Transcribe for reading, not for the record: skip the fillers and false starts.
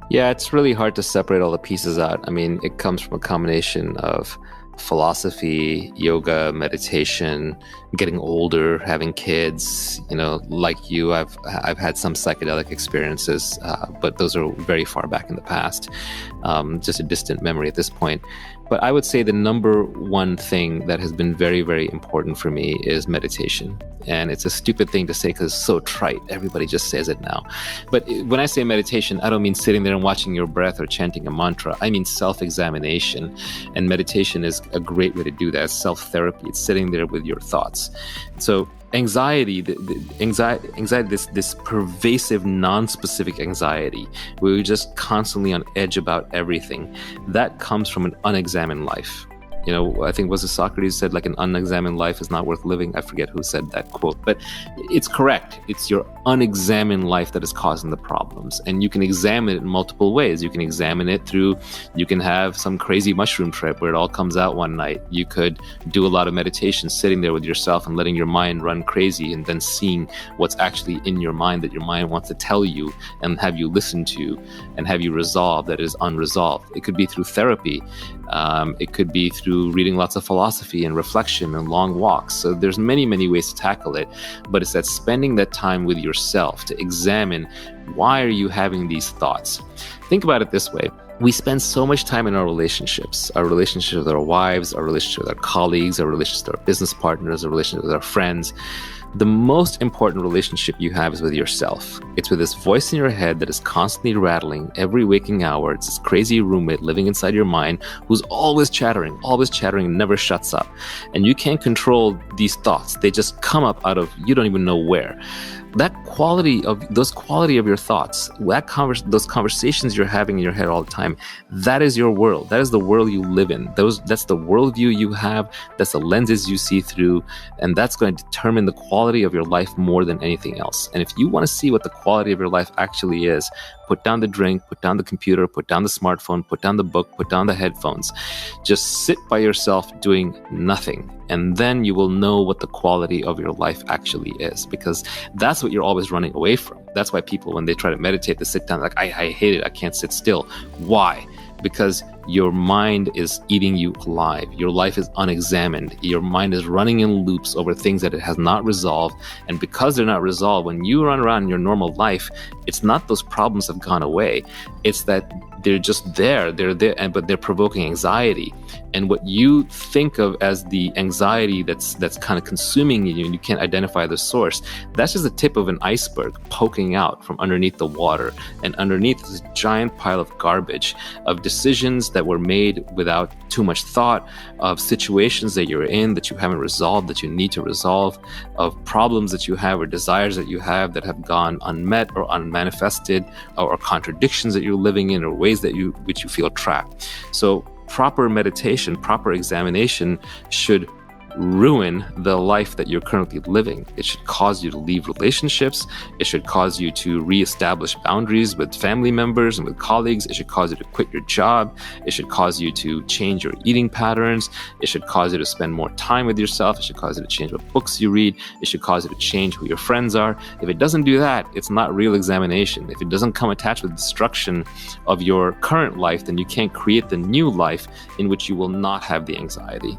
Yeah, it's really hard to separate all the pieces out. I mean, it comes from a combination of philosophy, yoga, meditation, getting older, having kids. Like you, I've had some psychedelic experiences, but those are very far back in the past, just a distant memory at this point. But I would say the number one thing that has been very, very important for me is meditation. And it's a stupid thing to say because it's so trite. Everybody just says it now. But when I say meditation, I don't mean sitting there and watching your breath or chanting a mantra. I mean self-examination. And meditation is a great way to do that. It's self-therapy. It's sitting there with your thoughts. So anxiety, this pervasive, non-specific anxiety, where you're just constantly on edge about everything, that comes from an unexamined life. I think was it Socrates said, like, an unexamined life is not worth living. I forget who said that quote, but it's correct. It's your unexamined life that is causing the problems. And you can examine it in multiple ways. You can examine it through, you can have some crazy mushroom trip where it all comes out one night. You could do a lot of meditation, sitting there with yourself and letting your mind run crazy, and then seeing what's actually in your mind that your mind wants to tell you and have you listen to and have you resolve that is unresolved. It could be through therapy. It could be through reading lots of philosophy and reflection and long walks. So there's many, many ways to tackle it, but it's that spending that time with yourself to examine, why are you having these thoughts? Think about it this way. We spend so much time in our relationships with our wives, our relationship with our colleagues, our relationship with our business partners, our relationship with our friends. The most important relationship you have is with yourself. It's with this voice in your head that is constantly rattling every waking hour. It's this crazy roommate living inside your mind who's always chattering, never shuts up. And you can't control these thoughts. They just come up out of, you don't even know where. That quality of your thoughts, those conversations you're having in your head all the time, that is your world. That is the world you live in. That's the worldview you have. That's the lenses you see through. And that's going to determine the quality of your life more than anything else. And if you want to see what the quality of your life actually is, put down the drink, put down the computer, put down the smartphone, put down the book, put down the headphones. Just sit by yourself doing nothing. And then you will know what the quality of your life actually is, because that's what you're always running away from. That's why people, when they try to meditate, they sit down like, I hate it. I can't sit still. Why? Because your mind is eating you alive. Your life is unexamined. Your mind is running in loops over things that it has not resolved. And because they're not resolved, when you run around in your normal life, it's not those problems have gone away. It's that they're just there. They're there, but they're provoking anxiety. And what you think of as the anxiety that's kind of consuming you, and you can't identify the source, that's just the tip of an iceberg poking out from underneath the water. And underneath this giant pile of garbage, of decisions that were made without too much thought, of situations that you're in that you haven't resolved, that you need to resolve, of problems that you have or desires that you have that have gone unmet or unmanifested, or contradictions that you're living in, or ways that which you feel trapped. So proper meditation, proper examination should ruin the life that you're currently living. It should cause you to leave relationships. It should cause you to reestablish boundaries with family members and with colleagues. It should cause you to quit your job. It should cause you to change your eating patterns. It should cause you to spend more time with yourself. It should cause you to change what books you read. It should cause you to change who your friends are. If it doesn't do that, it's not real examination. If it doesn't come attached with destruction of your current life, then you can't create the new life in which you will not have the anxiety.